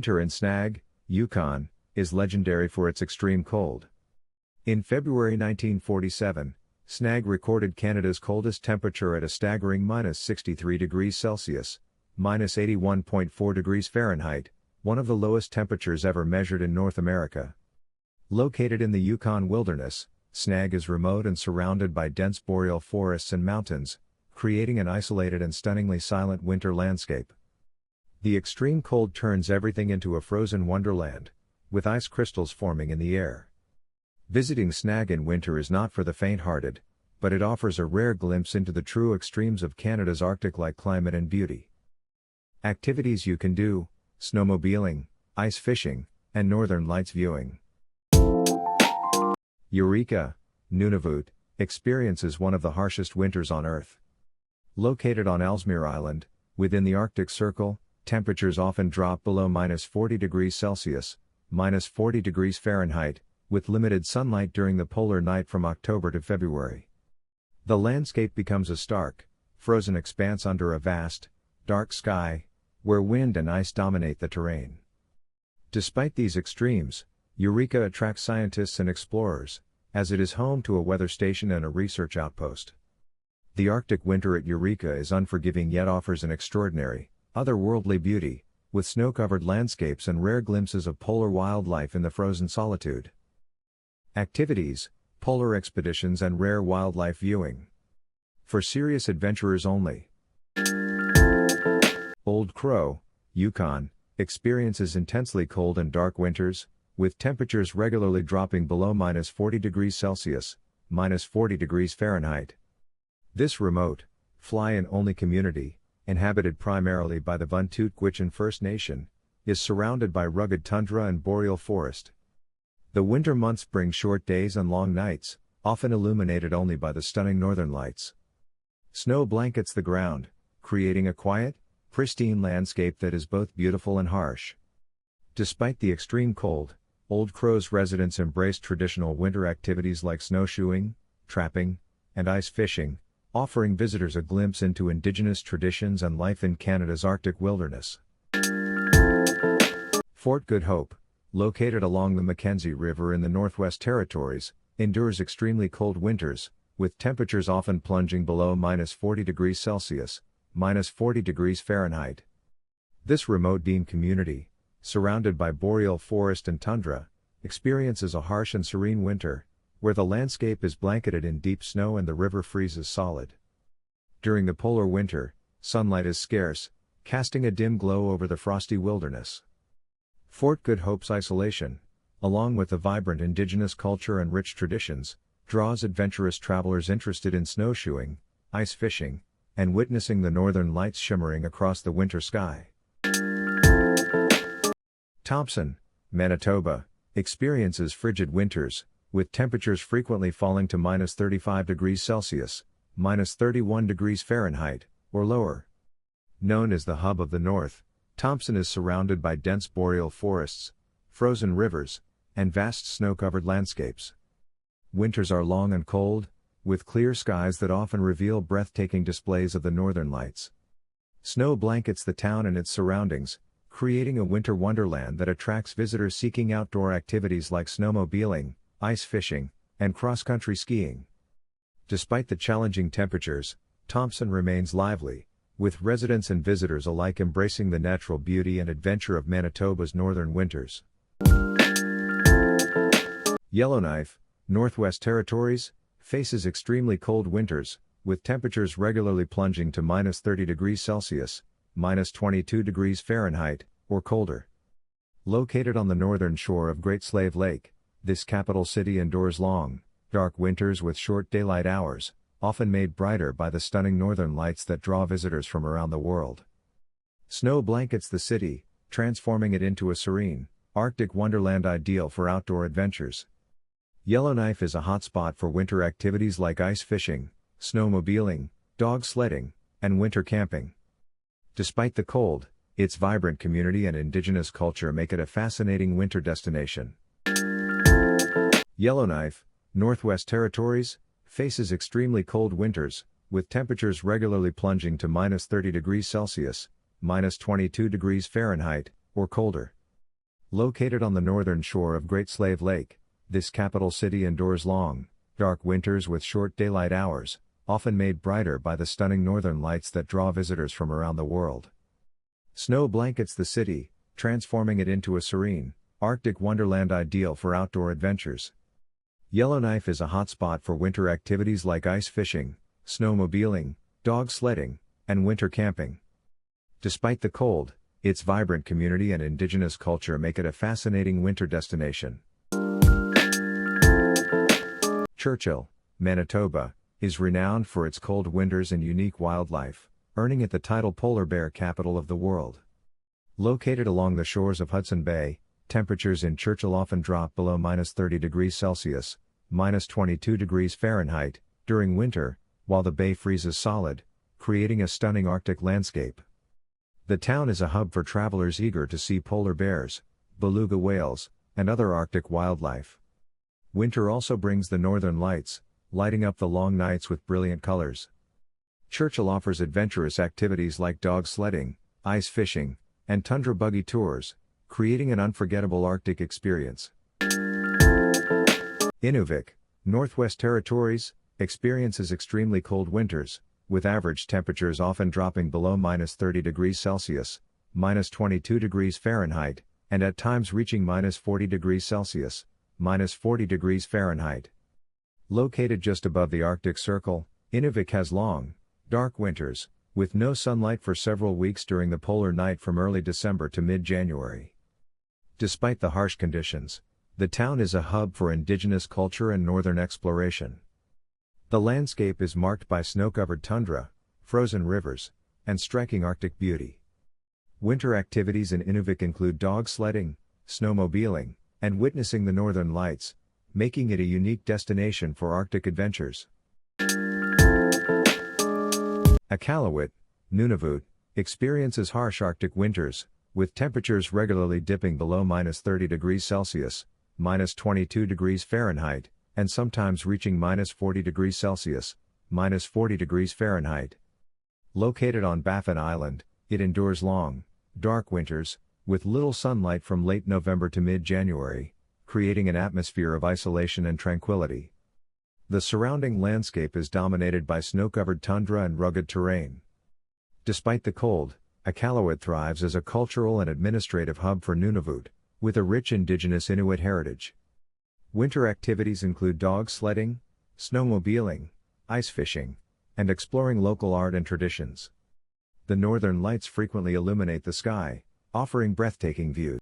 Winter in Snag, Yukon, is legendary for its extreme cold. In February 1947, Snag recorded Canada's coldest temperature at a staggering -63 degrees Celsius, -81.4 degrees Fahrenheit, one of the lowest temperatures ever measured in North America. Located in the Yukon wilderness, Snag is remote and surrounded by dense boreal forests and mountains, creating an isolated and stunningly silent winter landscape. The extreme cold turns everything into a frozen wonderland, with ice crystals forming in the air. Visiting Snag in winter is not for the faint-hearted, but it offers a rare glimpse into the true extremes of Canada's Arctic-like climate and beauty. Activities you can do: snowmobiling, ice fishing, and northern lights viewing. Eureka, Nunavut, experiences one of the harshest winters on Earth. Located on Ellesmere Island, within the Arctic Circle, temperatures often drop below -40 degrees Celsius, -40 degrees Fahrenheit, with limited sunlight during the polar night from October to February. The landscape becomes a stark, frozen expanse under a vast, dark sky, where wind and ice dominate the terrain. Despite these extremes, Eureka attracts scientists and explorers, as it is home to a weather station and a research outpost. The Arctic winter at Eureka is unforgiving yet offers an extraordinary, otherworldly beauty, with snow-covered landscapes and rare glimpses of polar wildlife in the frozen solitude. Activities: polar expeditions and rare wildlife viewing. For serious adventurers only. Old Crow, Yukon, experiences intensely cold and dark winters, with temperatures regularly dropping below -40 degrees Celsius, -40 degrees Fahrenheit. This remote, fly-in only community, inhabited primarily by the Vuntut Gwich'in First Nation, is surrounded by rugged tundra and boreal forest. The winter months bring short days and long nights, often illuminated only by the stunning northern lights. Snow blankets the ground, creating a quiet, pristine landscape that is both beautiful and harsh. Despite the extreme cold, Old Crow's residents embrace traditional winter activities like snowshoeing, trapping, and ice fishing, offering visitors a glimpse into Indigenous traditions and life in Canada's Arctic wilderness. Fort Good Hope, located along the Mackenzie River in the Northwest Territories, endures extremely cold winters, with temperatures often plunging below -40 degrees Celsius, -40 degrees Fahrenheit. This remote Dean community, surrounded by boreal forest and tundra, experiences a harsh and serene winter, where the landscape is blanketed in deep snow and the river freezes solid. During the polar winter, sunlight is scarce, casting a dim glow over the frosty wilderness. Fort Good Hope's isolation, along with the vibrant Indigenous culture and rich traditions, draws adventurous travelers interested in snowshoeing, ice fishing, and witnessing the northern lights shimmering across the winter sky. Thompson, Manitoba, experiences frigid winters, with temperatures frequently falling to -35 degrees Celsius, -31 degrees Fahrenheit, or lower. Known as the hub of the North, Thompson is surrounded by dense boreal forests, frozen rivers, and vast snow-covered landscapes. Winters are long and cold, with clear skies that often reveal breathtaking displays of the northern lights. Snow blankets the town and its surroundings, creating a winter wonderland that attracts visitors seeking outdoor activities like snowmobiling, ice fishing, and cross-country skiing. Despite the challenging temperatures, Thompson remains lively, with residents and visitors alike embracing the natural beauty and adventure of Manitoba's northern winters. Yellowknife, Northwest Territories, faces extremely cold winters, with temperatures regularly plunging to -30 degrees Celsius, -22 degrees Fahrenheit, or colder. Located on the northern shore of Great Slave Lake, this capital city endures long, dark winters with short daylight hours, often made brighter by the stunning northern lights that draw visitors from around the world. Snow blankets the city, transforming it into a serene, Arctic wonderland ideal for outdoor adventures. Yellowknife is a hotspot for winter activities like ice fishing, snowmobiling, dog sledding, and winter camping. Despite the cold, its vibrant community and Indigenous culture make it a fascinating winter destination. Yellowknife, Northwest Territories, faces extremely cold winters, with temperatures regularly plunging to -30 degrees Celsius, -22 degrees Fahrenheit, or colder. Located on the northern shore of Great Slave Lake, this capital city endures long, dark winters with short daylight hours, often made brighter by the stunning northern lights that draw visitors from around the world. Snow blankets the city, transforming it into a serene, Arctic wonderland ideal for outdoor adventures. Yellowknife is a hotspot for winter activities like ice fishing, snowmobiling, dog sledding, and winter camping. Despite the cold, its vibrant community and indigenous culture make it a fascinating winter destination. Churchill, Manitoba, is renowned for its cold winters and unique wildlife, earning it the title Polar Bear Capital of the World. Located along the shores of Hudson Bay, temperatures in Churchill often drop below -30 degrees Celsius, -22 degrees Fahrenheit, during winter, while the bay freezes solid, creating a stunning Arctic landscape. The town is a hub for travelers eager to see polar bears, beluga whales, and other Arctic wildlife. Winter also brings the northern lights, lighting up the long nights with brilliant colors. Churchill offers adventurous activities like dog sledding, ice fishing, and tundra buggy tours, creating an unforgettable Arctic experience. Inuvik, Northwest Territories, experiences extremely cold winters, with average temperatures often dropping below -30 degrees Celsius, -22 degrees Fahrenheit, and at times reaching -40 degrees Celsius, -40 degrees Fahrenheit. Located just above the Arctic Circle, Inuvik has long, dark winters, with no sunlight for several weeks during the polar night from early December to mid-January. Despite the harsh conditions, the town is a hub for indigenous culture and northern exploration. The landscape is marked by snow-covered tundra, frozen rivers, and striking Arctic beauty. Winter activities in Inuvik include dog sledding, snowmobiling, and witnessing the northern lights, making it a unique destination for Arctic adventures. Iqaluit, Nunavut, experiences harsh Arctic winters, with temperatures regularly dipping below -30 degrees Celsius, -22 degrees Fahrenheit, and sometimes reaching -40 degrees Celsius, -40 degrees Fahrenheit. Located on Baffin Island, it endures long, dark winters, with little sunlight from late November to mid-January, creating an atmosphere of isolation and tranquility. The surrounding landscape is dominated by snow-covered tundra and rugged terrain. Despite the cold, Iqaluit thrives as a cultural and administrative hub for Nunavut, with a rich indigenous Inuit heritage. Winter activities include dog sledding, snowmobiling, ice fishing, and exploring local art and traditions. The northern lights frequently illuminate the sky, offering breathtaking views.